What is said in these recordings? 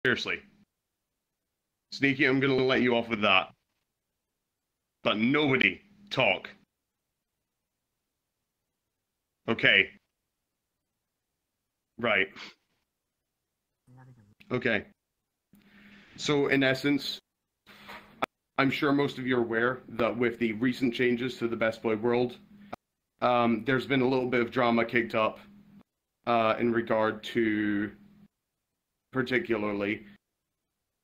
Seriously. Sneaky, I'm going to let you off with that. But nobody talk. Okay. Right. Okay. So, in essence, I'm sure most of you are aware that with the recent changes to the Best Boy world, there's been a little bit of drama kicked up in regard to, particularly,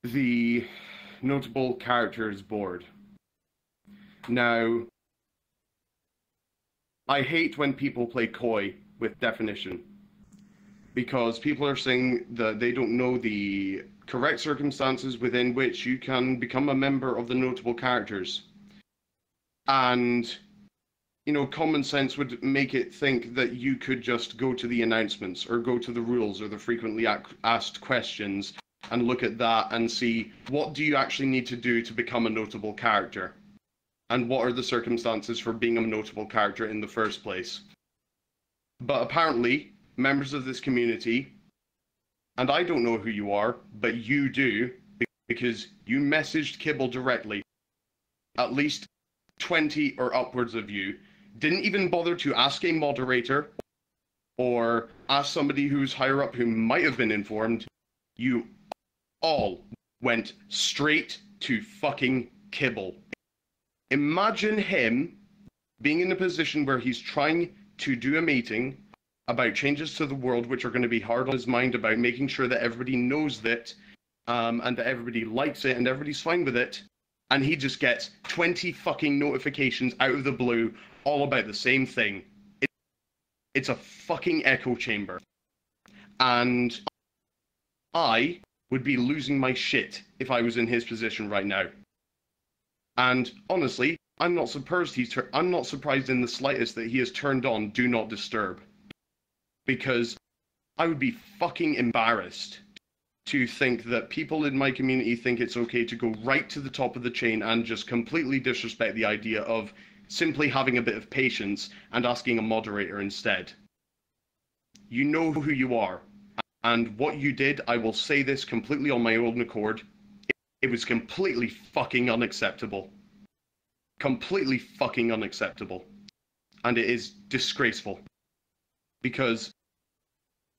the notable characters board. Now, I hate when people play coy with definition, because people are saying that they don't know the correct circumstances within which you can become a member of the notable characters. And, you know, common sense would make it think that you could just go to the announcements or go to the rules or the frequently asked questions and look at that and see what do you actually need to do to become a notable character, and what are the circumstances for being a notable character in the first place. But apparently, members of this community, and I don't know who you are, but you do, because you messaged Kibble directly. At least 20 or upwards of you didn't even bother to ask a moderator or ask somebody who's higher up who might have been informed. You all went straight to fucking Kibble. Imagine him being in a position where he's trying to do a meeting about changes to the world, which are going to be hard on his mind, about making sure that everybody knows that, and that everybody likes it and everybody's fine with it, and he just gets 20 fucking notifications out of the blue all about the same thing. It's a fucking echo chamber. And I would be losing my shit if I was in his position right now. And honestly, I'm not surprised I'm not surprised in the slightest that he has turned on Do Not Disturb. Because I would be fucking embarrassed to think that people in my community think it's okay to go right to the top of the chain and just completely disrespect the idea of simply having a bit of patience and asking a moderator instead. You know who you are. And what you did, I will say this completely on my own accord, it was completely fucking unacceptable. Completely fucking unacceptable. And it is disgraceful. Because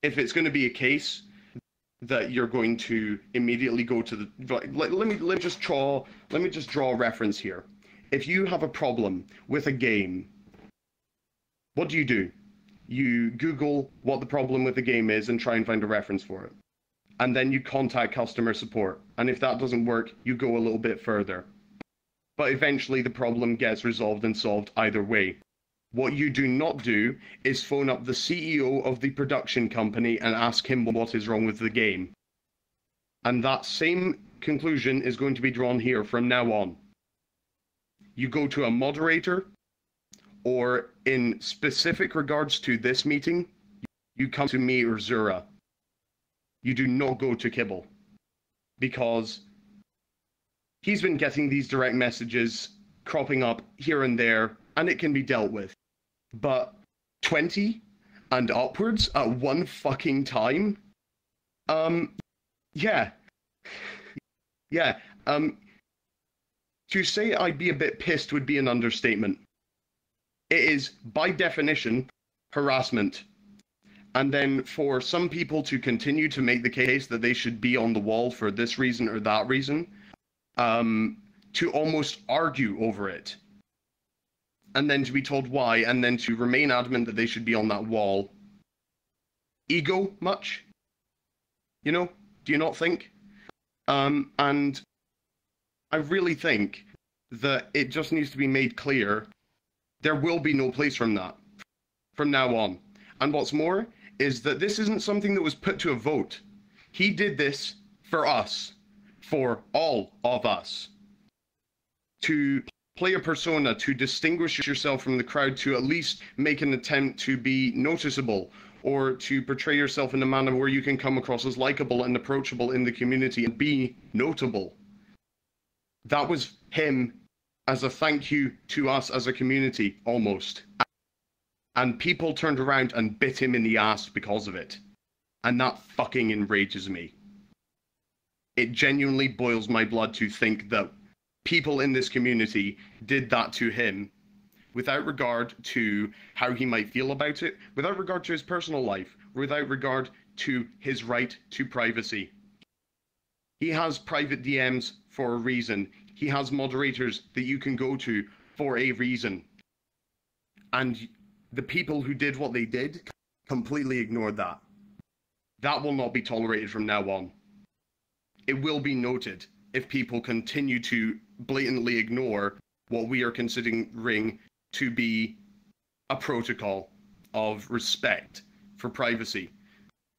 if it's going to be a case that you're going to immediately go to the... Let me just draw a reference here. If you have a problem with a game, what do? You Google what the problem with the game is and try and find a reference for it. And then you contact customer support. And if that doesn't work, you go a little bit further. But eventually the problem gets resolved and solved either way. What you do not do is phone up the CEO of the production company and ask him what is wrong with the game. And that same conclusion is going to be drawn here from now on. You go to a moderator, or in specific regards to this meeting, you come to me or Zura. You do not go to Kibble. Because he's been getting these direct messages cropping up here and there, and it can be dealt with. But 20 and upwards at one fucking time? Yeah. Yeah. To say I'd be a bit pissed would be an understatement. It is, by definition, harassment. And then for some people to continue to make the case that they should be on the wall for this reason or that reason, to almost argue over it, and then to be told why, and then to remain adamant that they should be on that wall. Ego much? You know? Do you not think? And I really think that it just needs to be made clear there will be no place from that from now on. And what's more is that this isn't something that was put to a vote. He did this for us, for all of us, to play a persona, to distinguish yourself from the crowd, to at least make an attempt to be noticeable, or to portray yourself in a manner where you can come across as likable and approachable in the community and be notable. That was him as a thank you to us as a community, almost. And people turned around and bit him in the ass because of it. And that fucking enrages me. it genuinely boils my blood to think that people in this community did that to him without regard to how he might feel about it, without regard to his personal life, without regard to his right to privacy. He has private DMs for a reason. He has moderators that you can go to for a reason. And the people who did what they did completely ignored that. That will not be tolerated from now on. It will be noted if people continue to blatantly ignore what we are considering to be a protocol of respect for privacy,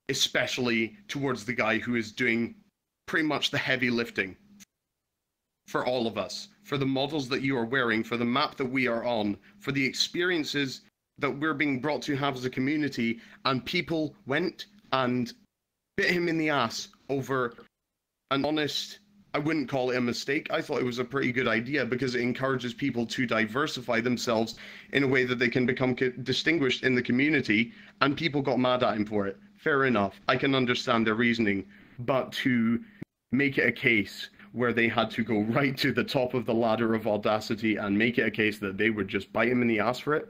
especially towards the guy who is doing pretty much the heavy lifting for all of us, for the models that you are wearing, for the map that we are on, for the experiences that we're being brought to have as a community, and people went and bit him in the ass over an honest, I wouldn't call it a mistake. I thought it was a pretty good idea because it encourages people to diversify themselves in a way that they can become distinguished in the community, and people got mad at him for it. Fair enough. I can understand their reasoning, but to make it a case where they had to go right to the top of the ladder of audacity and make it a case that they would just bite him in the ass for it,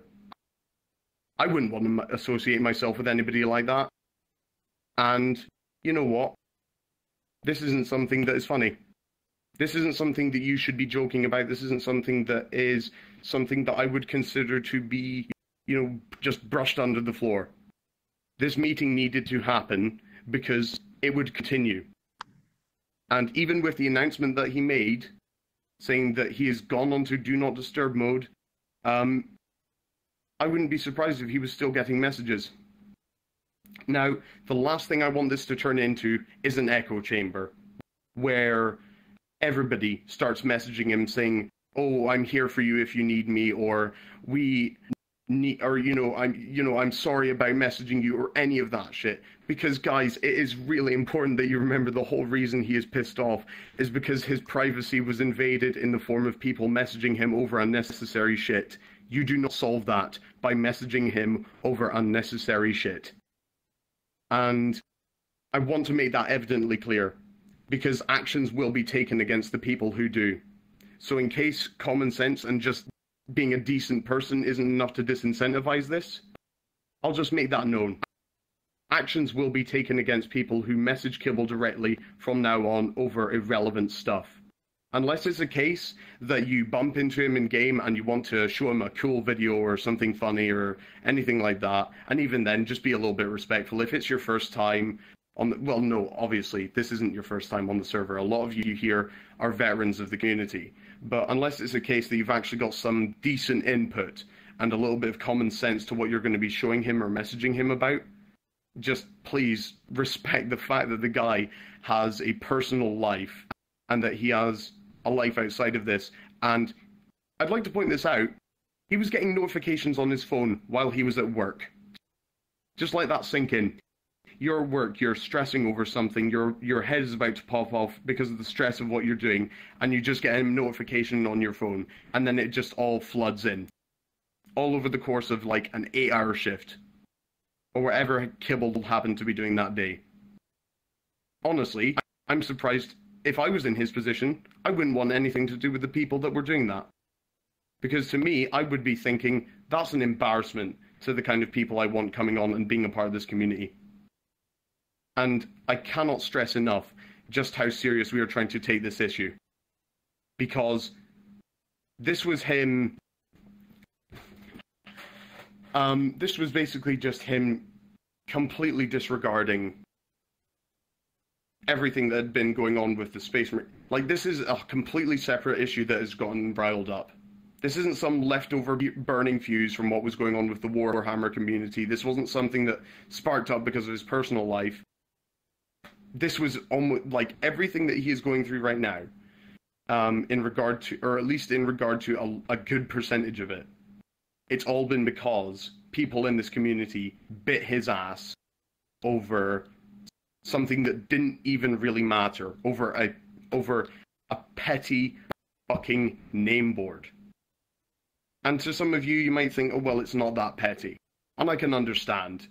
I wouldn't want to associate myself with anybody like that. And you know what? This isn't something that is funny. This isn't something that you should be joking about. This isn't something that is something that I would consider to be, just brushed under the floor. This meeting needed to happen because it would continue. And even with the announcement that he made, saying that he has gone onto Do Not Disturb mode, I wouldn't be surprised if he was still getting messages. Now, the last thing I want this to turn into is an echo chamber, where everybody starts messaging him saying, "Oh, I'm here for you if you need me," or I'm sorry about messaging you, or any of that shit. Because guys, it is really important that you remember the whole reason he is pissed off is because his privacy was invaded in the form of people messaging him over unnecessary shit. You do not solve that by messaging him over unnecessary shit. And I want to make that evidently clear, because actions will be taken against the people who do. So in case common sense and just being a decent person isn't enough to disincentivize this, I'll just make that known. Actions will be taken against people who message Kibble directly from now on over irrelevant stuff. Unless it's a case that you bump into him in game and you want to show him a cool video or something funny or anything like that, and even then, just be a little bit respectful. If it's your first time no, obviously, this isn't your first time on the server. A lot of you here are veterans of the community. But unless it's a case that you've actually got some decent input and a little bit of common sense to what you're going to be showing him or messaging him about, just please respect the fact that the guy has a personal life and that he has a life outside of this. And I'd like to point this out. He was getting notifications on his phone while he was at work. Just let that sink in. You're at work, you're stressing over something, your head is about to pop off because of the stress of what you're doing, and you just get a notification on your phone, and then it just all floods in. All over the course of like an 8-hour shift. Or whatever Kibble happened to be doing that day. Honestly, I'm surprised. If I was in his position, I wouldn't want anything to do with the people that were doing that. Because to me, I would be thinking, that's an embarrassment to the kind of people I want coming on and being a part of this community. And I cannot stress enough just how serious we are trying to take this issue. Because this was him... this was basically just him completely disregarding everything that had been going on with the Space Marine. Like, this is a completely separate issue that has gotten riled up. This isn't some leftover burning fuse from what was going on with the Warhammer community. This wasn't something that sparked up because of his personal life. This was almost like everything that he is going through right now, in regard to, or at least in regard to a good percentage of it. It's all been because people in this community bit his ass over something that didn't even really matter, over a petty fucking name board. And to some of you, you might think, oh, well, it's not that petty. And I can understand.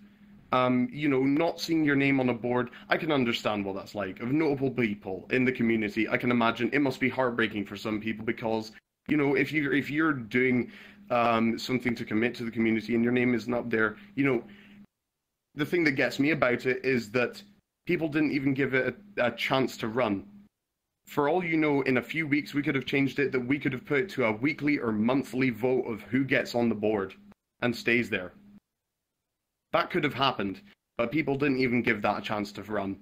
You know, not seeing your name on a board, I can understand what that's like. Of notable people in the community, I can imagine it must be heartbreaking for some people because, you know, if you're doing something to commit to the community and your name isn't up there, you know, the thing that gets me about it is that people didn't even give it a chance to run. For all you know, in a few weeks we could have changed it, that we could have put it to a weekly or monthly vote of who gets on the board and stays there. That could have happened, but people didn't even give that a chance to run.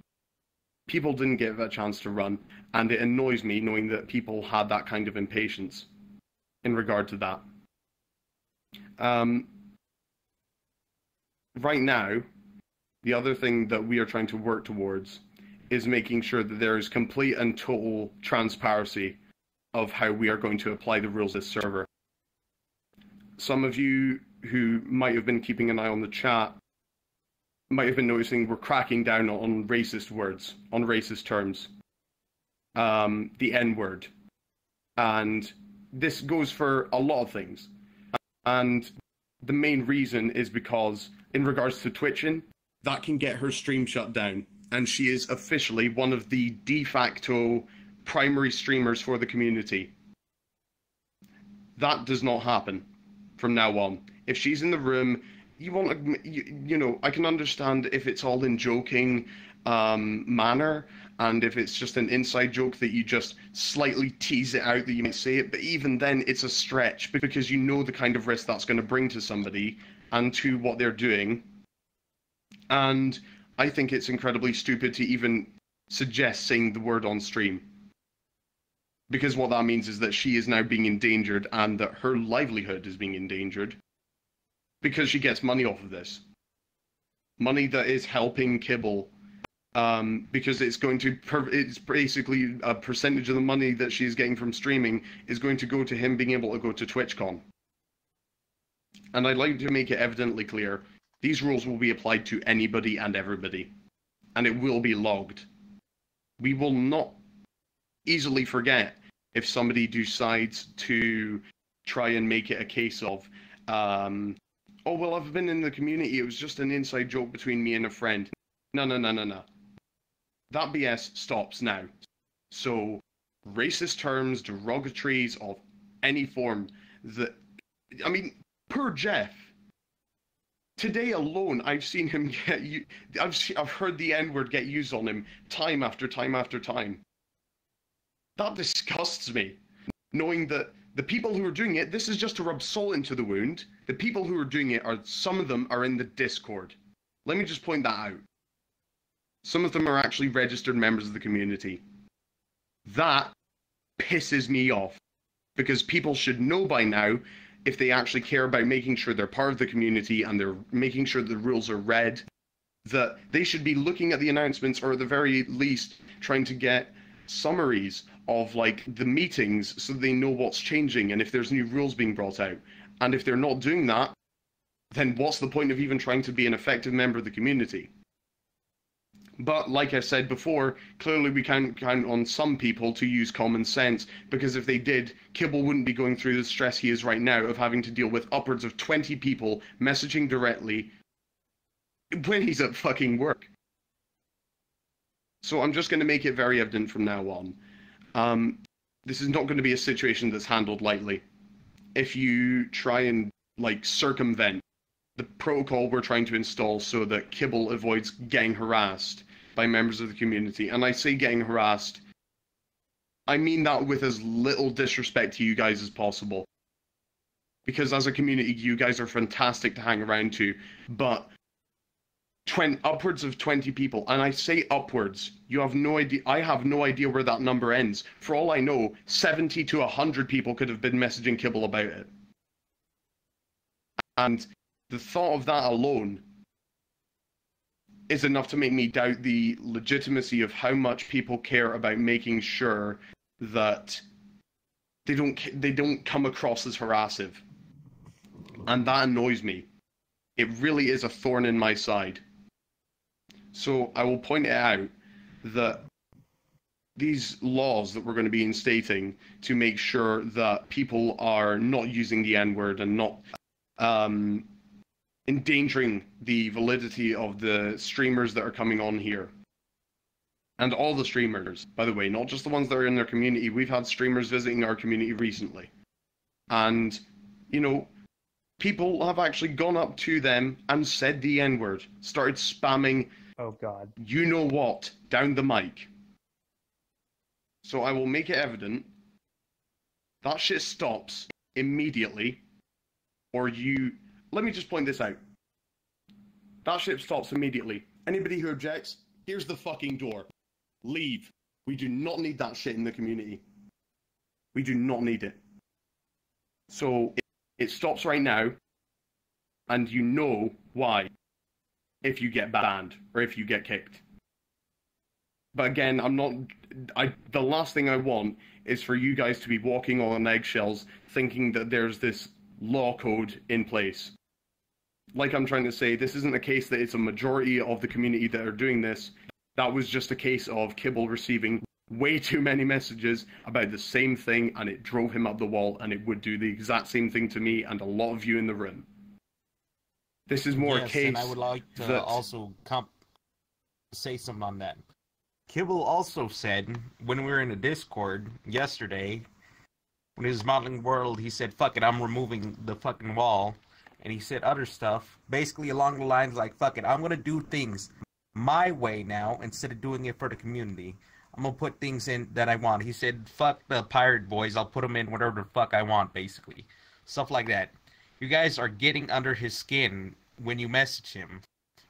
People didn't give it a chance to run, and it annoys me knowing that people had that kind of impatience in regard to that. Right now, the other thing that we are trying to work towards is making sure that there is complete and total transparency of how we are going to apply the rules of this server. Some of you who might have been keeping an eye on the chat might have been noticing we're cracking down on racist words, on racist terms. The N-word. And this goes for a lot of things. And the main reason is because, in regards to twitching, that can get her stream shut down. And she is officially one of the de facto primary streamers for the community. That does not happen from now on. If she's in the room, you want to, you know, I can understand if it's all in joking manner, and if it's just an inside joke that you just slightly tease it out that you might say it, but even then it's a stretch because you know the kind of risk that's going to bring to somebody and to what they're doing. And I think it's incredibly stupid to even suggest saying the word on stream. Because what that means is that she is now being endangered and that her livelihood is being endangered because she gets money off of this. Money that is helping Kibble, because it's basically a percentage of the money that she's getting from streaming is going to go to him being able to go to TwitchCon. And I'd like to make it evidently clear, these rules will be applied to anybody and everybody, and it will be logged. We will not easily forget if somebody decides to try and make it a case of, oh, well, I've been in the community, it was just an inside joke between me and a friend. No. That BS stops now. So, racist terms, derogatories of any form, that, I mean, poor Jeff. Today alone, I've seen him get, I've heard the N-word get used on him time after time after time. That disgusts me, knowing that the people who are doing it, this is just to rub salt into the wound. The people who are doing it are, some of them are in the Discord. Let me just point that out. Some of them are actually registered members of the community. That pisses me off, because people should know by now, if they actually care about making sure they're part of the community and they're making sure the rules are read, that they should be looking at the announcements, or at the very least trying to get summaries of like the meetings so they know what's changing and if there's new rules being brought out. And if they're not doing that, then what's the point of even trying to be an effective member of the community? But like I said before, clearly we can't count on some people to use common sense, because if they did, Kibble wouldn't be going through the stress he is right now of having to deal with upwards of 20 people messaging directly when he's at fucking work. So I'm just going to make it very evident from now on. This is not going to be a situation that's handled lightly. If you try and like circumvent the protocol we're trying to install so that Kibble avoids getting harassed by members of the community, and I say getting harassed, I mean that with as little disrespect to you guys as possible. Because as a community, you guys are fantastic to hang around to, but upwards of 20 people, and I say upwards, you have no idea, I have no idea where that number ends. For all I know, 70 to 100 people could have been messaging Kibble about it. And the thought of that alone is enough to make me doubt the legitimacy of how much people care about making sure that they don't come across as harassive. And that annoys me. It really is a thorn in my side. So I will point it out that these laws that we're going to be instating to make sure that people are not using the N-word and not endangering the validity of the streamers that are coming on here. And all the streamers, by the way, not just the ones that are in their community. We've had streamers visiting our community recently. And, you know, people have actually gone up to them and said the N-word, started spamming, oh God, you know what, down the mic. So I will make it evident that shit stops immediately, or you... Let me just point this out. That shit stops immediately. Anybody who objects, here's the fucking door. Leave. We do not need that shit in the community. We do not need it. So it stops right now, and you know why if you get banned or if you get kicked. But again, the last thing I want is for you guys to be walking on eggshells thinking that there's this law code in place. Like I'm trying to say, this isn't a case that it's a majority of the community that are doing this. That was just a case of Kibble receiving way too many messages about the same thing, and it drove him up the wall, and it would do the exact same thing to me and a lot of you in the room. This is more a case. And I would like to also say something on that. Kibble also said, when we were in the Discord yesterday, when he was modeling World, he said, fuck it, I'm removing the fucking wall. And he said other stuff, basically along the lines like, fuck it, I'm gonna do things my way now, instead of doing it for the community. I'm gonna put things in that I want. He said, fuck the pirate boys, I'll put them in whatever the fuck I want, basically. Stuff like that. You guys are getting under his skin when you message him.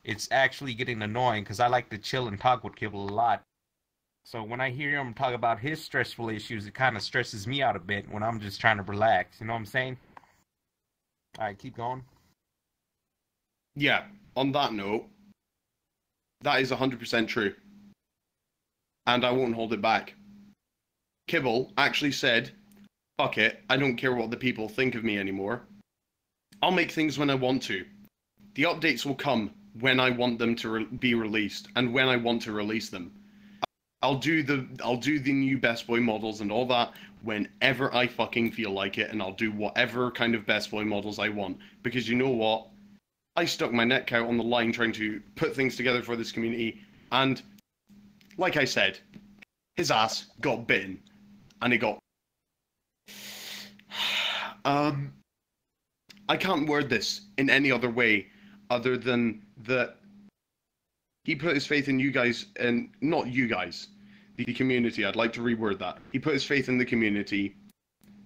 It's actually getting annoying, because I like to chill and talk with Kibble a lot. So when I hear him talk about his stressful issues, it kind of stresses me out a bit when I'm just trying to relax. You know what I'm saying? Alright, keep going. Yeah, on that note, that is 100% true. And I won't hold it back. Kibble actually said, fuck it, I don't care what the people think of me anymore. I'll make things when I want to. The updates will come when I want them to be released, and when I want to release them. I'll do the new Best Boy models and all that whenever I fucking feel like it, and I'll do whatever kind of Best Boy models I want. Because you know what? I stuck my neck out on the line trying to put things together for this community, and like I said, his ass got bitten, and it got... I can't word this in any other way other than that he put his faith in you guys, and not you guys, the community. I'd like to reword that. He put his faith in the community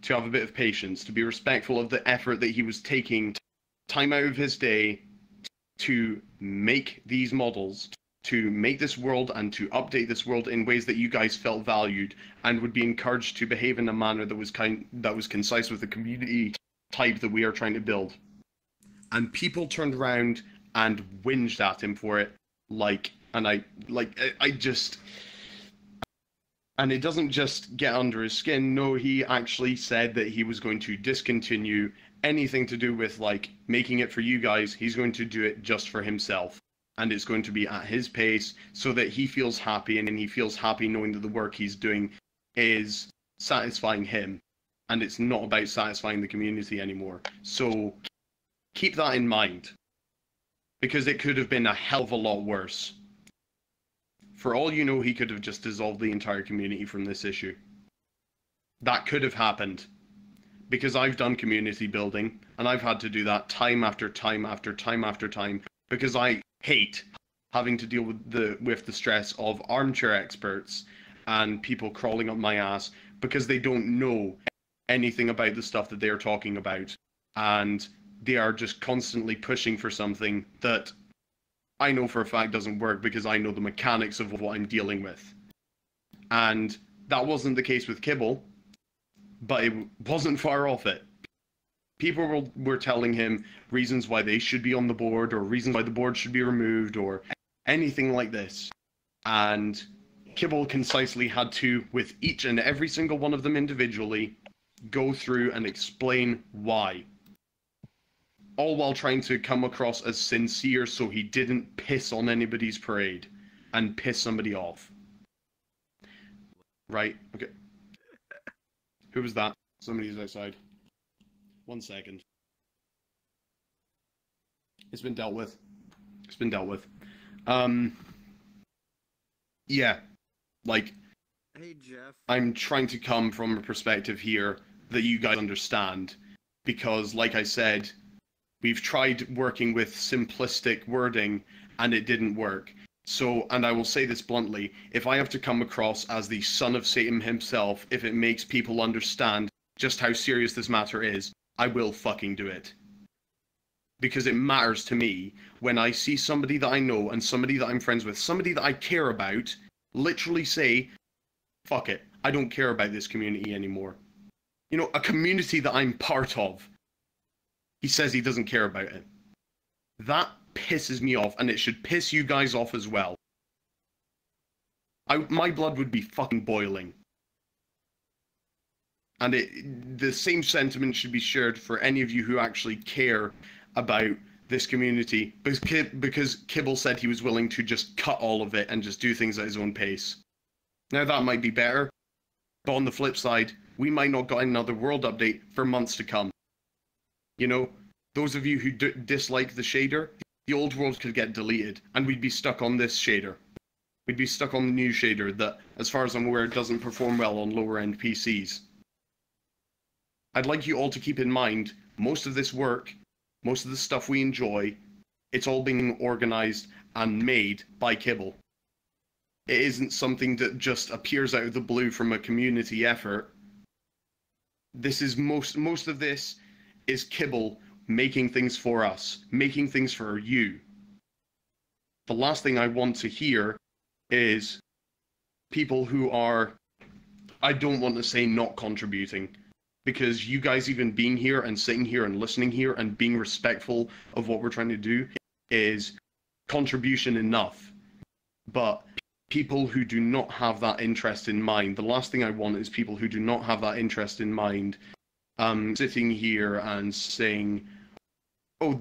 to have a bit of patience, to be respectful of the effort that he was taking, time out of his day to make these models, to make this world and to update this world in ways that you guys felt valued and would be encouraged to behave in a manner that was concise with the community type that we are trying to build. And people turned around and whinged at him for it. And it doesn't just get under his skin. No, he actually said that he was going to discontinue anything to do with, like, making it for you guys. He's going to do it just for himself. And it's going to be at his pace so that he feels happy, and he feels happy knowing that the work he's doing is satisfying him. And it's not about satisfying the community anymore. So keep that in mind. Because it could have been a hell of a lot worse. For all you know, he could have just dissolved the entire community from this issue. That could have happened. Because I've done community building, and I've had to do that time after time after time after time, because I hate having to deal with the stress of armchair experts and people crawling up my ass because they don't know anything about the stuff that they're talking about. And they are just constantly pushing for something that I know for a fact doesn't work because I know the mechanics of what I'm dealing with. And that wasn't the case with Kibble, but it wasn't far off it. People were telling him reasons why they should be on the board, or reasons why the board should be removed, or anything like this. And Kibble concisely had to, with each and every single one of them individually, go through and explain why. All while trying to come across as sincere so he didn't piss on anybody's parade and piss somebody off. Right? Okay. Who was that? Somebody's outside. 1 second. It's been dealt with. It's been dealt with. Yeah, like, Hey, Jeff. I'm trying to come from a perspective here that you guys understand, because, like I said, we've tried working with simplistic wording and it didn't work. So, and I will say this bluntly, if I have to come across as the son of Satan himself, if it makes people understand just how serious this matter is, I will fucking do it. Because it matters to me when I see somebody that I know and somebody that I'm friends with, somebody that I care about, literally say, fuck it, I don't care about this community anymore. You know, a community that I'm part of. He says he doesn't care about it. That pisses me off, and it should piss you guys off as well. My blood would be fucking boiling. And the same sentiment should be shared for any of you who actually care about this community, because Kibble said he was willing to just cut all of it and just do things at his own pace. Now that might be better, but on the flip side, we might not get another world update for months to come. You know, those of you who dislike the shader, the old world could get deleted, and we'd be stuck on this shader. We'd be stuck on the new shader that, as far as I'm aware, doesn't perform well on lower-end PCs. I'd like you all to keep in mind, most of this work, most of the stuff we enjoy, it's all being organized and made by Kibble. It isn't something that just appears out of the blue from a community effort. This is most of this is Kibble making things for us, making things for you. The last thing I want to hear is people who are, I don't want to say not contributing, because you guys even being here and sitting here and listening here and being respectful of what we're trying to do is contribution enough. But people who do not have that interest in mind, the last thing I want is people who do not have that interest in mind sitting here and saying, oh,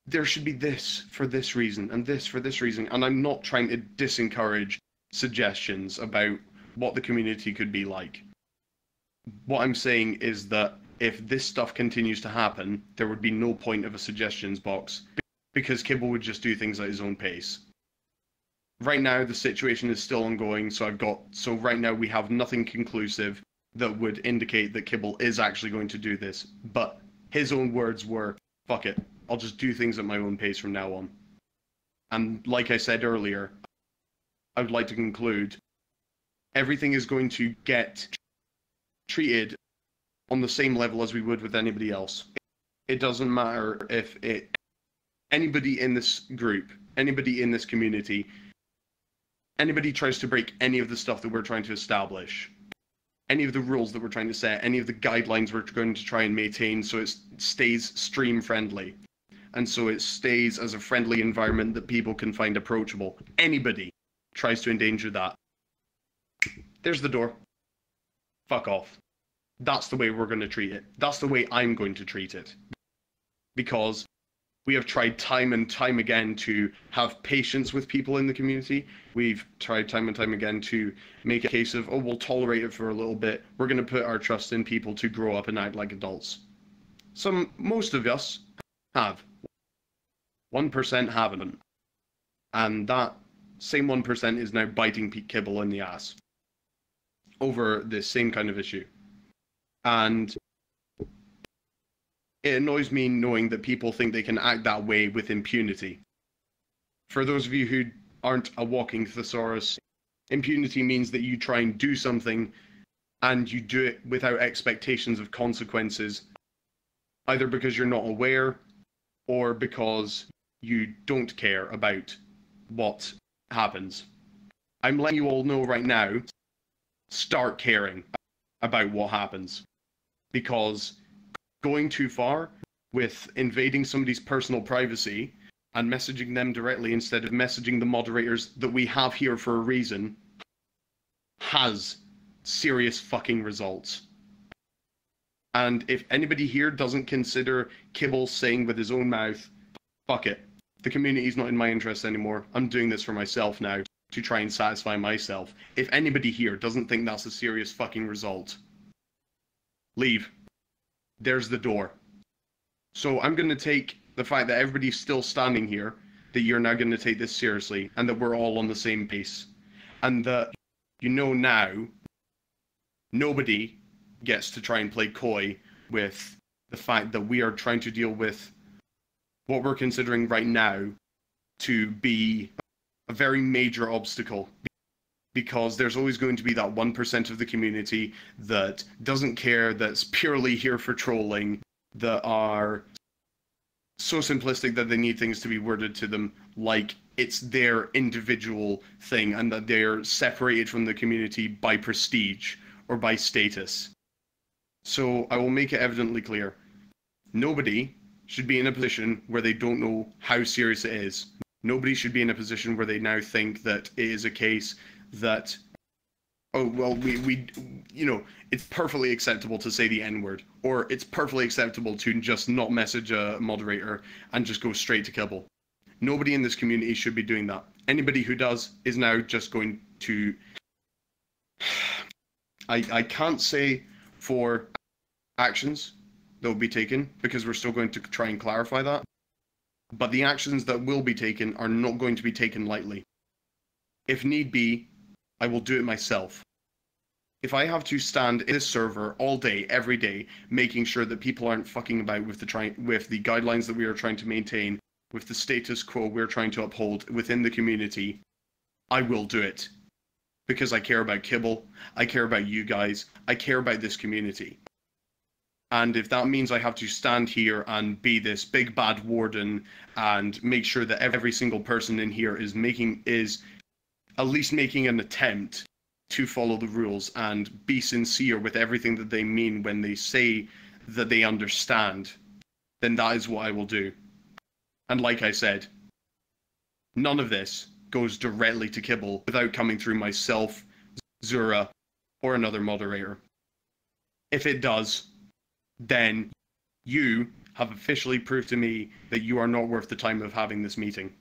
there should be this for this reason and this for this reason. And I'm not trying to disencourage suggestions about what the community could be like. What I'm saying is that if this stuff continues to happen, there would be no point of a suggestions box, because Kibble would just do things at his own pace. Right now, the situation is still ongoing, so right now we have nothing conclusive that would indicate that Kibble is actually going to do this, but his own words were, fuck it, I'll just do things at my own pace from now on. And like I said earlier, I would like to conclude, everything is going to get treated on the same level as we would with anybody else. It doesn't matter if anybody in this group, anybody in this community, anybody tries to break any of the stuff that we're trying to establish, any of the rules that we're trying to set, any of the guidelines we're going to try and maintain so it stays stream friendly, and so it stays as a friendly environment that people can find approachable. Anybody tries to endanger that, there's the door. Fuck off. That's the way we're going to treat it. That's the way I'm going to treat it. Because we have tried time and time again to have patience with people in the community. We've tried time and time again to make a case of, oh, we'll tolerate it for a little bit. We're going to put our trust in people to grow up and act like adults. Most of us have. 1% haven't. And that same 1% is now biting Kibble in the ass over this same kind of issue. And it annoys me knowing that people think they can act that way with impunity. For those of you who aren't a walking thesaurus, impunity means that you try and do something and you do it without expectations of consequences, either because you're not aware or because you don't care about what happens. I'm letting you all know right now, start caring about what happens, because going too far with invading somebody's personal privacy and messaging them directly instead of messaging the moderators that we have here for a reason has serious fucking results. And if anybody here doesn't consider Kibble saying with his own mouth, fuck it, the community's not in my interest anymore, I'm doing this for myself now, to try and satisfy myself. If anybody here doesn't think that's a serious fucking result, leave. There's the door. So I'm going to take the fact that everybody's still standing here, that you're now going to take this seriously, and that we're all on the same pace, and that now nobody gets to try and play coy with the fact that we are trying to deal with what we're considering right now to be a very major obstacle, because there's always going to be that 1% of the community that doesn't care, that's purely here for trolling, that are so simplistic that they need things to be worded to them like it's their individual thing, and that they're separated from the community by prestige or by status. So I will make it evidently clear. Nobody should be in a position where they don't know how serious it is. Nobody should be in a position where they now think that it is a case that, oh, well, we it's perfectly acceptable to say the N-word, or it's perfectly acceptable to just not message a moderator and just go straight to kibble. Nobody in this community should be doing that. Anybody who does is now just going to... I can't say for actions that will be taken, because we're still going to try and clarify that. But the actions that will be taken are not going to be taken lightly. If need be, I will do it myself. If I have to stand in this server all day, every day, making sure that people aren't fucking about with the guidelines that we are trying to maintain, with the status quo we're trying to uphold within the community, I will do it. Because I care about Kibble, I care about you guys, I care about this community. And if that means I have to stand here and be this big bad warden and make sure that every single person in here is at least making an attempt to follow the rules and be sincere with everything that they mean when they say that they understand, then that is what I will do. And like I said, none of this goes directly to Kibble without coming through myself, Zura, or another moderator. If it does, then you have officially proved to me that you are not worth the time of having this meeting.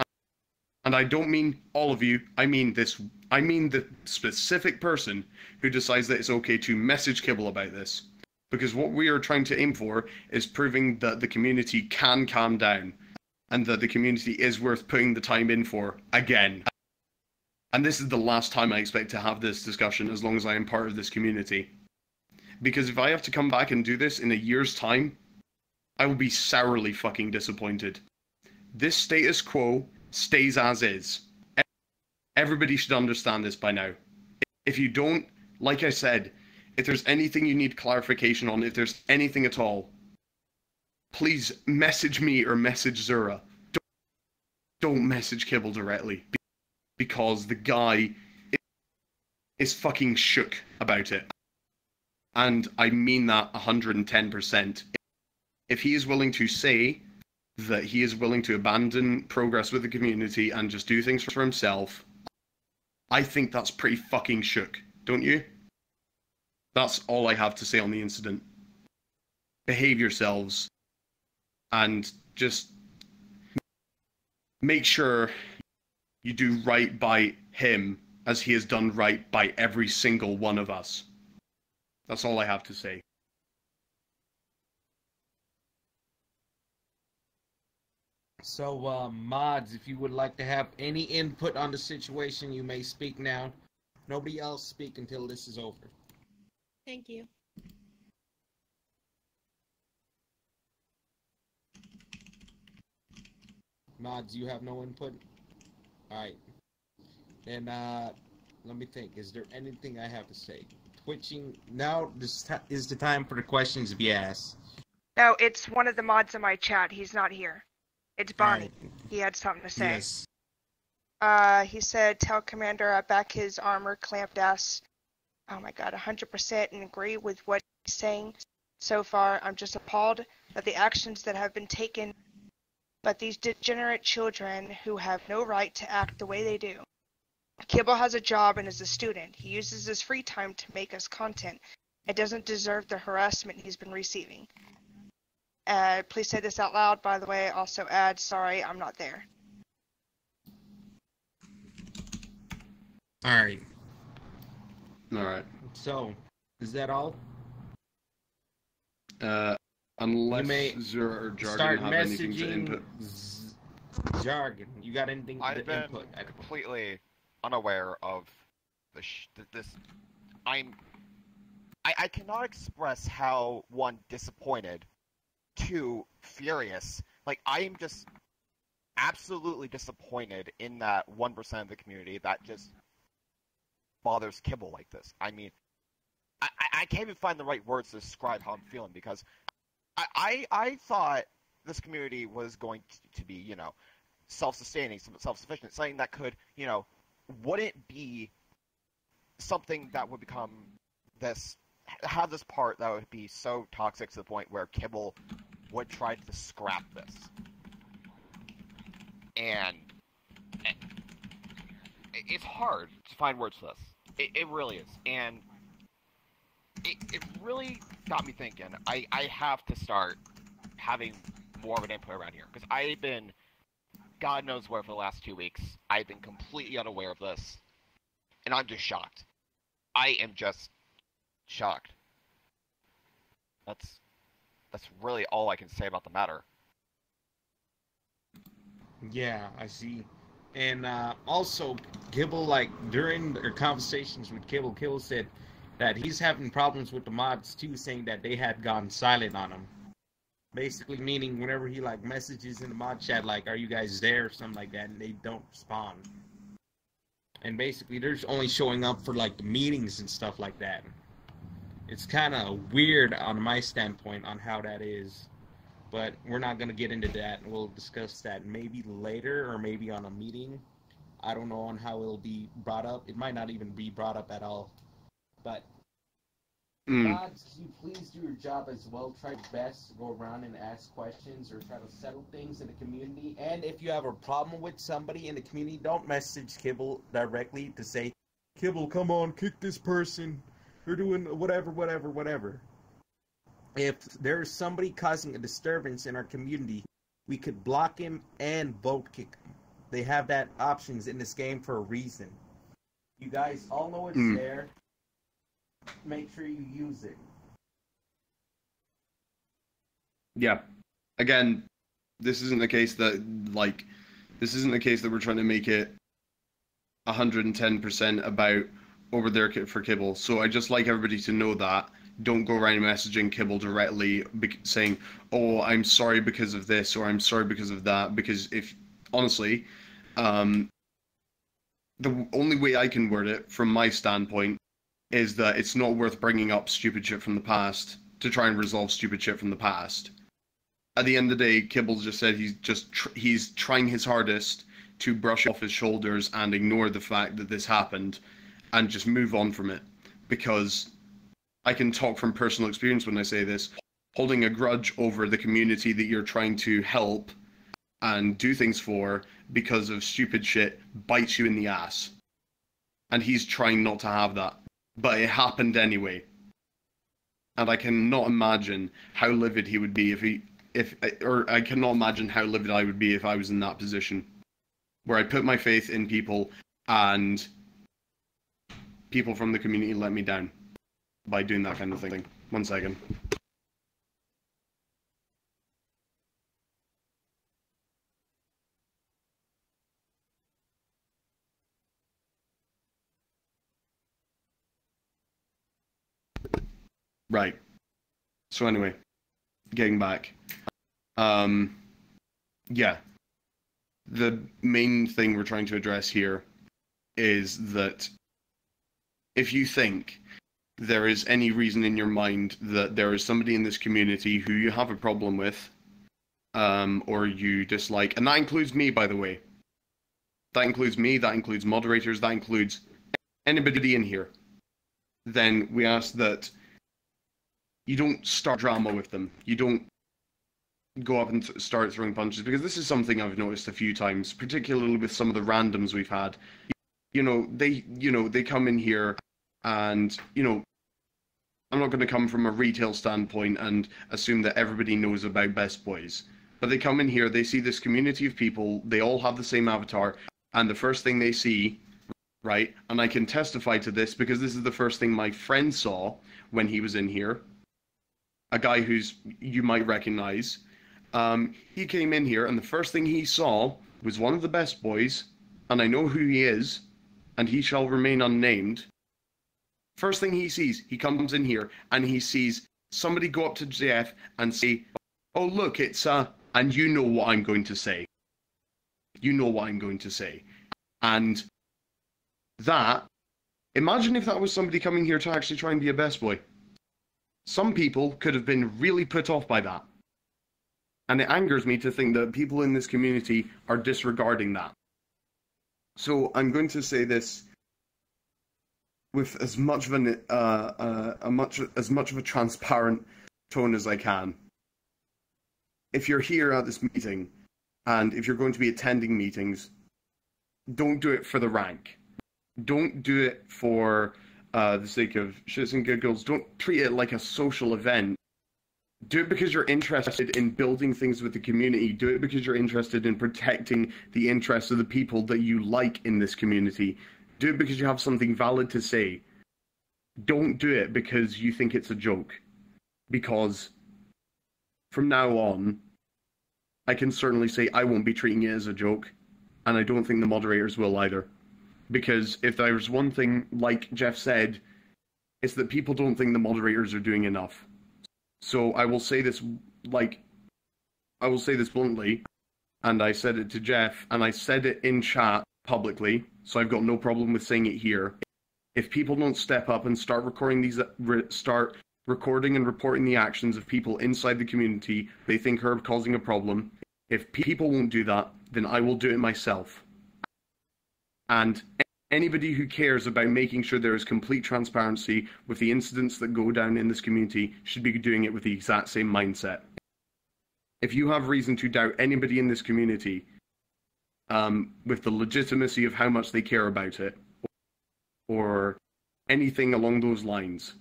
And I don't mean all of you, I mean the specific person who decides that it's okay to message Kibble about this. Because what we are trying to aim for is proving that the community can calm down, and that the community is worth putting the time in for, again. And this is the last time I expect to have this discussion as long as I am part of this community. Because if I have to come back and do this in a year's time, I will be sourly fucking disappointed. This status quo stays as is. Everybody should understand this by now. If you don't, like I said, if there's anything you need clarification on, if there's anything at all, please message me or message Zura. Don't message Kibble directly, because the guy is fucking shook about it. And I mean that 110%. If he is willing to say that he is willing to abandon progress with the community and just do things for himself, I think that's pretty fucking shook, don't you? That's all I have to say on the incident. Behave yourselves, and just make sure you do right by him as he has done right by every single one of us. That's all I have to say. So, mods, if you would like to have any input on the situation, you may speak now. Nobody else speak until this is over. Thank you. Mods, you have no input? Alright. Then, let me think. Is there anything I have to say? Twitching. Now is the time for the questions to be asked. No, it's one of the mods in my chat. He's not here. It's Bonnie. Right. He had something to say. Yes. He said, tell Commander I back his armor clamped ass. Oh my god, 100% and agree with what he's saying. So far, I'm just appalled at the actions that have been taken by these degenerate children who have no right to act the way they do. Kibble has a job and is a student. He uses his free time to make us content. It doesn't deserve the harassment he's been receiving. Please say this out loud, by the way. Also add, sorry, I'm not there. Alright. Alright. So, is that all? Unless may Zura or Jargon start have anything to messaging input. Jargon. You got anything I've to been input? completely unaware of this. I cannot express how, one, disappointed, two, furious. Like, I am just absolutely disappointed in that 1% of the community that just bothers Kibble like this. I mean, I can't even find the right words to describe how I'm feeling, because I thought this community was going to be, you know, self-sustaining, self-sufficient, something that could, you know, wouldn't be something that would become have this part that would be so toxic to the point where Kibble would try to scrap this. And it's hard to find words for this. It really is. And it really got me thinking. I have to start having more of an input around here. Because I've been, God knows where for the last 2 weeks, I've been completely unaware of this. And I'm just shocked. I am just shocked. That's really all I can say about the matter. Yeah, I see. And also, Kibble, like, during their conversations with Kibble said that he's having problems with the mods, too, saying that they had gone silent on him. Basically meaning whenever he, like, messages in the mod chat, like, are you guys there, or something like that, and they don't respond. And basically, they're just only showing up for, like, the meetings and stuff like that. It's kind of weird on my standpoint on how that is. But we're not going to get into that. We'll discuss that maybe later or maybe on a meeting. I don't know on how it'll be brought up. It might not even be brought up at all. But, mods, can you please do your job as well? Try your best to go around and ask questions or try to settle things in the community. And if you have a problem with somebody in the community, don't message Kibble directly to say, Kibble, come on, kick this person. They're doing whatever. If there's somebody causing a disturbance in our community, we could block him and vote kick him. They have that options in this game for a reason. You guys all know it's there. Make sure you use it. Yeah. Again, this isn't the case that we're trying to make it 110% about over there for Kibble. So I just like everybody to know that. Don't go around messaging Kibble directly saying, oh, I'm sorry because of this, or I'm sorry because of that, because honestly, the only way I can word it from my standpoint is that it's not worth bringing up stupid shit from the past to try and resolve stupid shit from the past. At the end of the day, Kibble just said he's trying his hardest to brush off his shoulders and ignore the fact that this happened and just move on from it, because I can talk from personal experience when I say this. Holding a grudge over the community that you're trying to help and do things for because of stupid shit bites you in the ass. And he's trying not to have that. But it happened anyway. And I cannot imagine how livid he would be I cannot imagine how livid I would be if I was in that position. Where I put my faith in people and people from the community let me down by doing that kind of thing. 1 second. Right. So anyway, getting back. Yeah. The main thing we're trying to address here is that if you think there is any reason in your mind that there is somebody in this community who you have a problem with, or you dislike, and that includes me, by the way. That includes me, that includes moderators, that includes anybody in here. Then we ask that you don't start drama with them. You don't go up and start throwing punches, because this is something I've noticed a few times, particularly with some of the randoms we've had. They come in here and, I'm not going to come from a retail standpoint and assume that everybody knows about Best Boys. But they come in here, they see this community of people, they all have the same avatar, and the first thing they see, right, and I can testify to this because this is the first thing my friend saw when he was in here, a guy who's you might recognize. He came in here, and the first thing he saw was one of the best boys, and I know who he is, and he shall remain unnamed. First thing he sees, he comes in here, and he sees somebody go up to Jeff and say, "Oh, look, it's and you know what I'm going to say. You know what I'm going to say." And that, imagine if that was somebody coming here to actually try and be a best boy. Some people could have been really put off by that. And it angers me to think that people in this community are disregarding that. So I'm going to say this with as much of a transparent tone as I can. If you're here at this meeting, and if you're going to be attending meetings, don't do it for the rank. Don't do it for the sake of shits and giggles. Don't treat it like a social event. Do it because you're interested in building things with the community. Do it because you're interested in protecting the interests of the people that you like in this community. Do it because you have something valid to say. Don't do it because you think it's a joke. Because from now on, I can certainly say I won't be treating it as a joke, and I don't think the moderators will either. Because if there's one thing, like Jeff said, it's that people don't think the moderators are doing enough. So I will say this bluntly, and I said it to Jeff, and I said it in chat publicly, so I've got no problem with saying it here. If people don't step up and start recording and reporting the actions of people inside the community they think are causing a problem, if people won't do that, then I will do it myself. And anybody who cares about making sure there is complete transparency with the incidents that go down in this community should be doing it with the exact same mindset. If you have reason to doubt anybody in this community with the legitimacy of how much they care about it, or anything along those lines,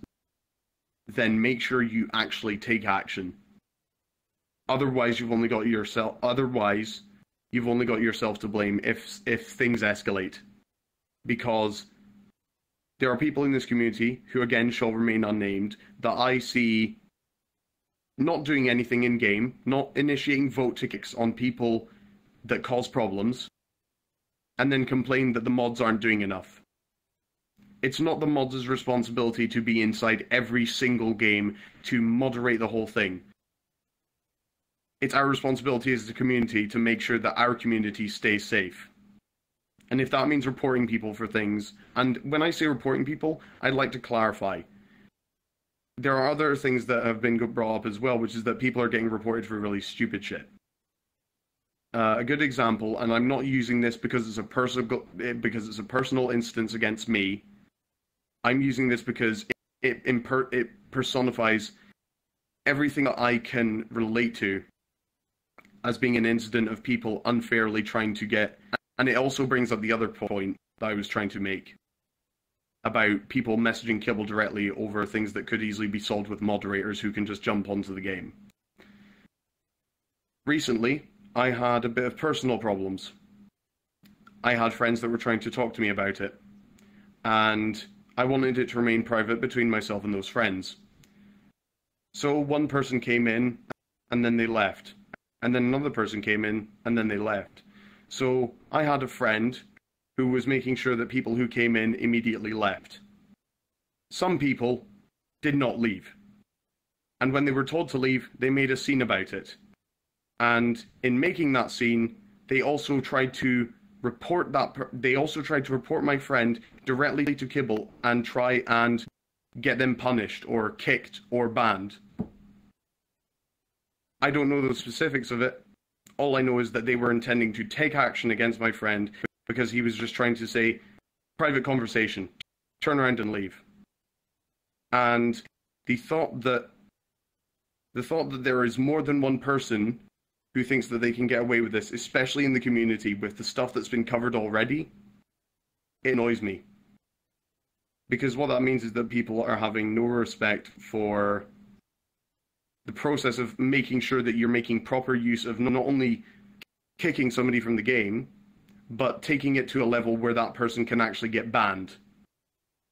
then make sure you actually take action. Otherwise, you've only got yourself to blame if things escalate. Because there are people in this community who, again, shall remain unnamed, that I see not doing anything in-game, not initiating vote tickets on people that cause problems, and then complain that the mods aren't doing enough. It's not the mods' responsibility to be inside every single game to moderate the whole thing. It's our responsibility as a community to make sure that our community stays safe. And if that means reporting people for things, and when I say reporting people, I'd like to clarify. There are other things that have been brought up as well, which is that people are getting reported for really stupid shit. A good example, and I'm not using this because it's a personal instance against me. I'm using this because it personifies everything that I can relate to as being an incident of people unfairly trying to get. And it also brings up the other point that I was trying to make about people messaging Kibble directly over things that could easily be solved with moderators who can just jump onto the game. Recently, I had a bit of personal problems. I had friends that were trying to talk to me about it, and I wanted it to remain private between myself and those friends. So one person came in, and then they left. And then another person came in, and then they left. So I had a friend who was making sure that people who came in immediately left. Some people did not leave. And when they were told to leave, they made a scene about it. And in making that scene, they also tried to report my friend directly to Kibble and try and get them punished or kicked or banned. I don't know the specifics of it. All I know is that they were intending to take action against my friend because he was just trying to say, private conversation, turn around and leave. And the thought that there is more than one person who thinks that they can get away with this, especially in the community with the stuff that's been covered already, it annoys me. Because what that means is that people are having no respect for the process of making sure that you're making proper use of not only kicking somebody from the game, but taking it to a level where that person can actually get banned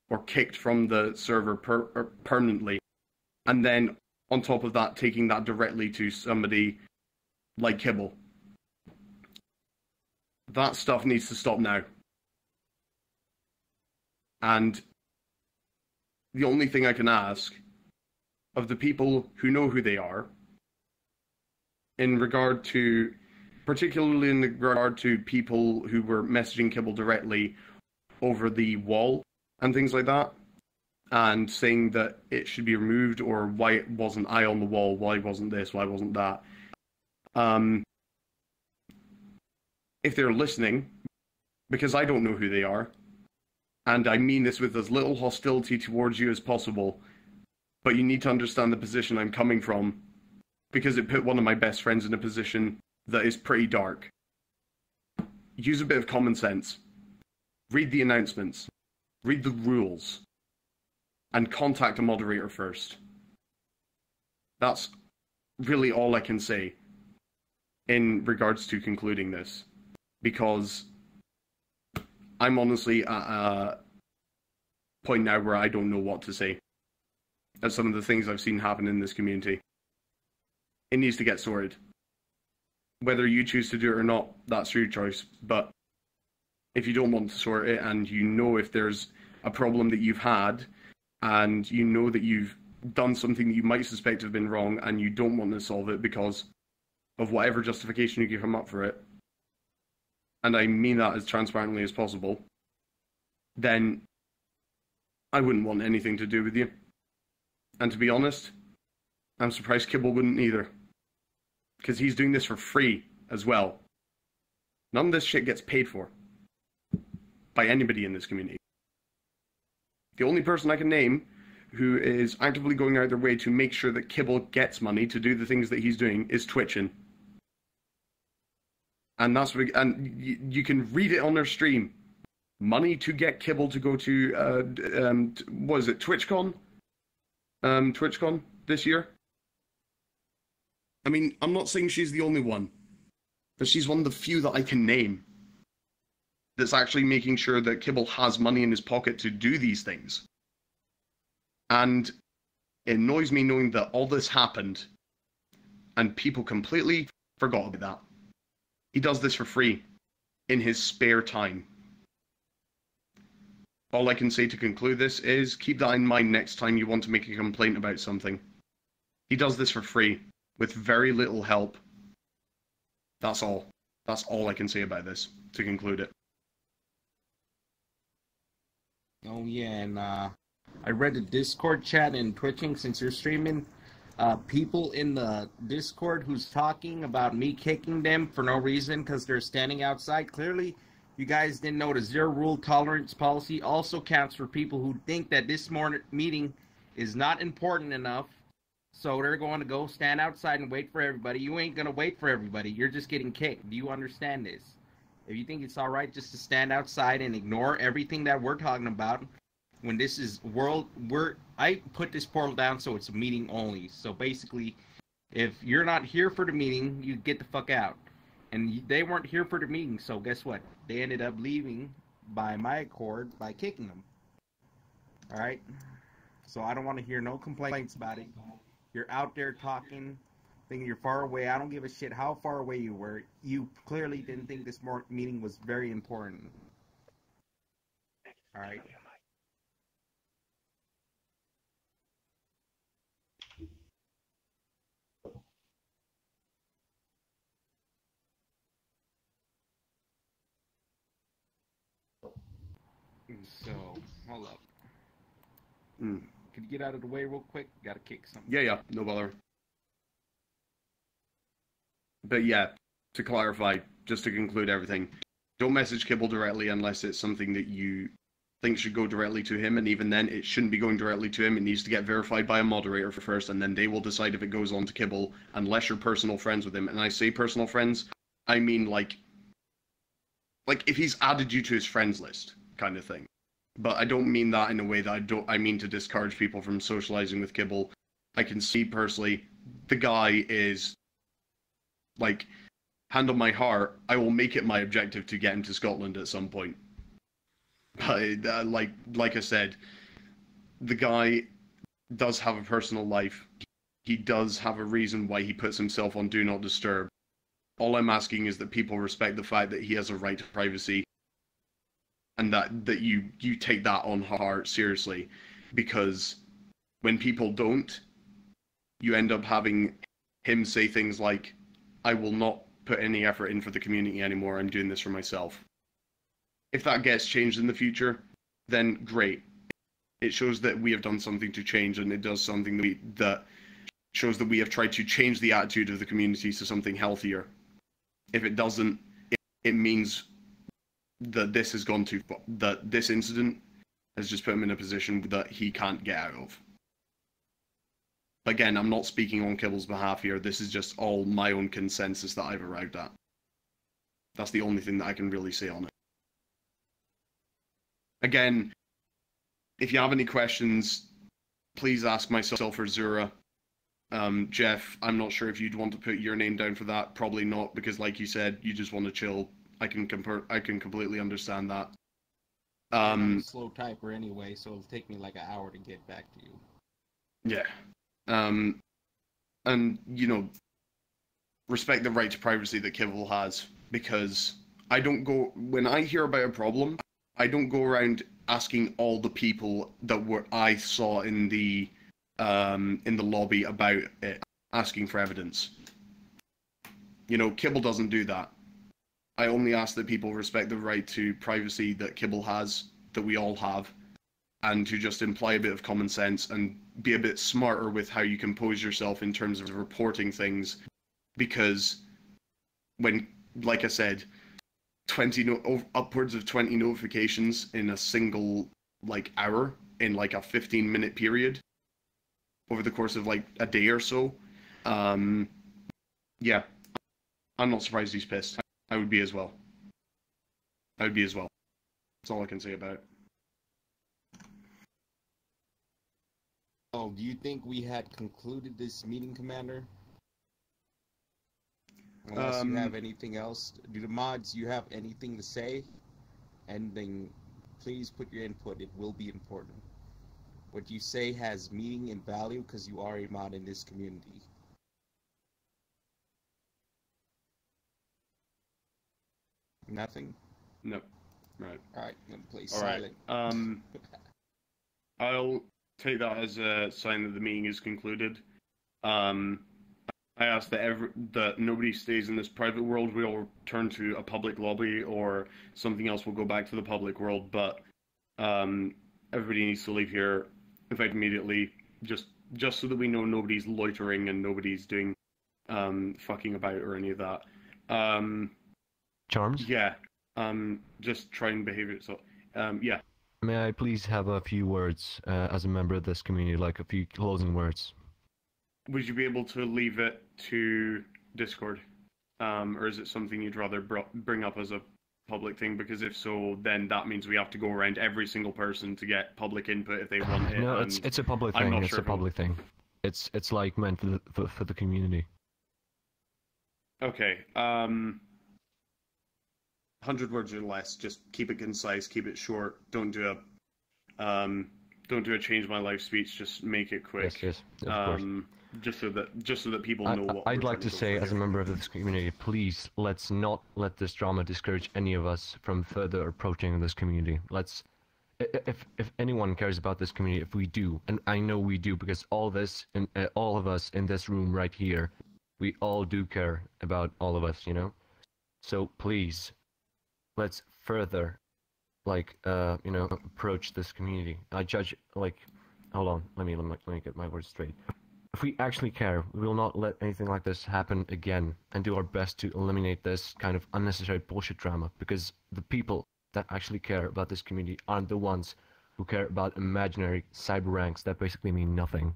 or kicked from the server permanently. And then on top of that, taking that directly to somebody like Kibble. That stuff needs to stop now. And the only thing I can ask of the people who know who they are, in regard to, particularly in regard to people who were messaging Kibble directly over the wall and things like that, and saying that it should be removed, or why it wasn't I on the wall, why wasn't this, why wasn't that. If they're listening, because I don't know who they are, and I mean this with as little hostility towards you as possible, but you need to understand the position I'm coming from, because it put one of my best friends in a position that is pretty dark. Use a bit of common sense. Read the announcements. Read the rules. And contact a moderator first. That's really all I can say in regards to concluding this. Because I'm honestly at a point now where I don't know what to say. As some of the things I've seen happen in this community. It needs to get sorted. Whether you choose to do it or not, that's your choice. But if you don't want to sort it, and you know if there's a problem that you've had, and you know that you've done something that you might suspect to have been wrong, and you don't want to solve it because of whatever justification you give him up for it, and I mean that as transparently as possible, then I wouldn't want anything to do with you. And to be honest, I'm surprised Kibble wouldn't either. Because he's doing this for free as well. None of this shit gets paid for by anybody in this community. The only person I can name who is actively going out their way to make sure that Kibble gets money to do the things that he's doing is Twitchin'. And that's what, and you can read it on their stream. Money to get Kibble to go to, what is it, TwitchCon? TwitchCon this year? I mean, I'm not saying she's the only one, but she's one of the few that I can name that's actually making sure that Kibble has money in his pocket to do these things. And it annoys me knowing that all this happened and people completely forgot about that. He does this for free in his spare time. All I can say to conclude this is keep that in mind next time you want to make a complaint about something. He does this for free, with very little help. That's all. That's all I can say about this, to conclude it. Oh yeah, and I read the Discord chat and Twitching since you're streaming. People in the Discord who's talking about me kicking them for no reason because they're standing outside. Clearly, you guys didn't know the zero rule tolerance policy also counts for people who think that this meeting is not important enough. So they're going to go stand outside and wait for everybody. You ain't going to wait for everybody. You're just getting kicked. Do you understand this? If you think it's all right just to stand outside and ignore everything that we're talking about, when this is I put this portal down so it's a meeting only. So basically, if you're not here for the meeting, you get the fuck out. And they weren't here for the meeting, so guess what? They ended up leaving by my accord by kicking them. All right? So I don't want to hear no complaints about it. You're out there talking, thinking you're far away. I don't give a shit how far away you were. You clearly didn't think this meeting was very important. All right? So, hold up. Could you get out of the way real quick? Gotta kick something. Yeah, no bother. But yeah, to clarify, just to conclude everything, don't message Kibble directly unless it's something that you think should go directly to him, and even then, it shouldn't be going directly to him. It needs to get verified by a moderator first, and then they will decide if it goes on to Kibble, unless you're personal friends with him. And I say personal friends, I mean like if he's added you to his friends list, kind of thing. But I don't mean that in a way that I mean to discourage people from socializing with Kibble. I can see personally, the guy is, like, hand on my heart, I will make it my objective to get him to Scotland at some point. But, like I said, the guy does have a personal life. he does have a reason why he puts himself on Do Not Disturb. All I'm asking is that people respect the fact that he has a right to privacy, and that you take that on heart seriously, because when people don't, you end up having him say things like, I will not put any effort in for the community anymore, I'm doing this for myself. If that gets changed in the future, then great. It shows that we have done something to change, and it does something that shows that we have tried to change the attitude of the community to something healthier. If it doesn't, it means that this has gone too far, that this incident has just put him in a position that he can't get out of. Again, I'm not speaking on Kibble's behalf here. This is just all my own consensus that I've arrived at. That's the only thing that I can really say on it. Again, if you have any questions, please ask myself or Zura. Jeff, I'm not sure if you'd want to put your name down for that. Probably not, because like you said, you just want to chill. I can completely understand that. I'm a slow typer anyway, so it'll take me like an hour to get back to you. Yeah. And, you know, respect the right to privacy that Kibble has, because when I hear about a problem, I don't go around asking all the people that I saw in the lobby about it, asking for evidence. You know, Kibble doesn't do that. I only ask that people respect the right to privacy that Kibble has, that we all have, and to just imply a bit of common sense and be a bit smarter with how you compose yourself in terms of reporting things. Because when, like I said, upwards of 20 notifications in a single hour in like a 15-minute period over the course of like a day or so, yeah, I'm not surprised he's pissed. I would be as well. That's all I can say about it. Oh, do you think we had concluded this meeting, Commander? Unless you have anything else. Do the mods, you have anything to say? And then please put your input. It will be important. What you say has meaning and value because you are a mod in this community. Nothing? No. Right. Alright, I'm gonna play All silent. Right. I'll take that as a sign that the meeting is concluded. I ask that nobody stays in this private world. We all return to a public lobby, or something else will go back to the public world. But everybody needs to leave here, in fact, immediately, just so that we know nobody's loitering and nobody's doing fucking about or any of that. Charms? Yeah. Just try and behave yourself. Yeah. May I please have a few words as a member of this community, like a few closing words? Would you be able to leave it to Discord? Or is it something you'd rather bring up as a public thing? Because if so, then that means we have to go around every single person to get public input if they want it. No, it's a public thing. It's sure a public thing. It's like meant for the community. Okay. 100 words or less. Just keep it concise. Keep it short. Don't do a change my life speech. Just make it quick. Yes, of course. Just so that people know what I'd like to say, as a member of this community, please let's not let this drama discourage any of us from further approaching this community. If anyone cares about this community, if we do, and I know we do, because all of us in this room right here, we all do care about all of us, you know. So please, let's further, approach this community. Hold on, let me get my words straight. If we actually care, we will not let anything like this happen again, and do our best to eliminate this kind of unnecessary bullshit drama, because the people that actually care about this community aren't the ones who care about imaginary cyber ranks that basically mean nothing.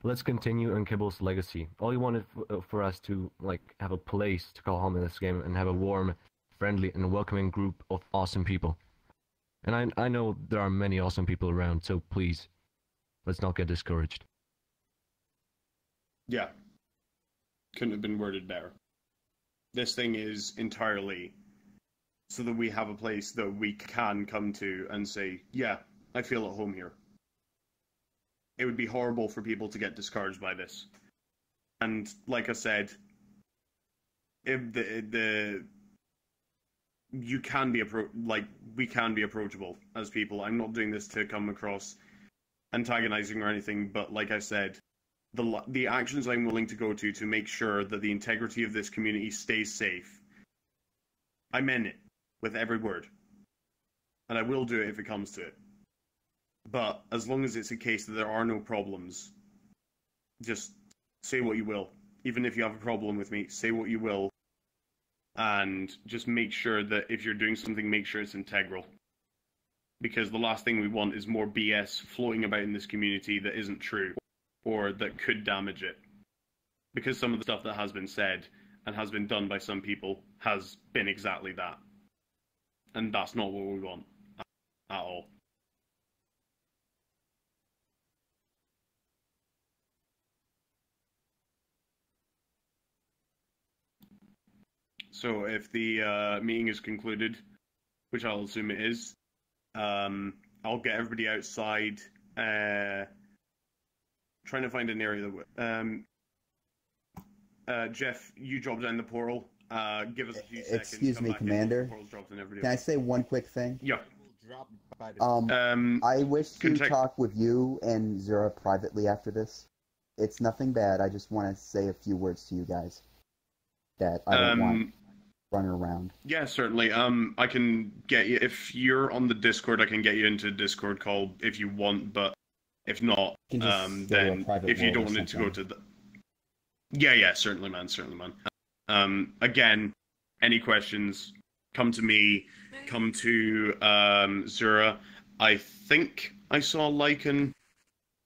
Let's continue on Kibble's legacy. All he wanted for us to have a place to call home in this game and have a warm, friendly, and welcoming group of awesome people. And I know there are many awesome people around, so please, let's not get discouraged. Yeah. Couldn't have been worded better. This thing is entirely so that we have a place that we can come to and say, yeah, I feel at home here. it would be horrible for people to get discouraged by this. And like I said, if you can be we can be approachable as people. I'm not doing this to come across antagonizing or anything, but like I said, the actions I'm willing to go to make sure that the integrity of this community stays safe, I meant it with every word, and I will do it if it comes to it. But as long as it's a case that there are no problems, just say what you will. Even if you have a problem with me, say what you will, and just make sure that if you're doing something, make sure it's integral. Because the last thing we want is more BS floating about in this community that isn't true, or that could damage it. Because some of the stuff that has been said and has been done by some people has been exactly that. And that's not what we want at all. So if the meeting is concluded, which I'll assume it is, I'll get everybody outside, trying to find an area that... Jeff, you drop down the portal. Give us a few seconds. Excuse me, Commander. Can I say one quick thing? Yeah. I wish to Contact... talk with you and Zura privately after this. It's nothing bad. I just want to say a few words to you guys that I don't want running around. Yeah, certainly. I can get you, if you're on the Discord, I can get you into a Discord call if you want, but if not, then if you don't want it to go to the... Yeah, certainly, man. Again, any questions, come to me, come to Zura. I think I saw Lycan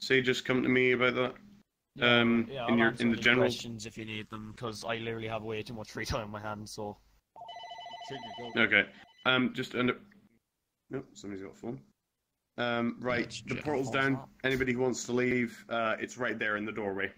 say just come to me about that. In the general questions if you need them, because I literally have way too much free time on my hands, so... Okay. Just end up... Nope, somebody's got a phone. Right, the portal's down. Anybody who wants to leave, it's right there in the doorway.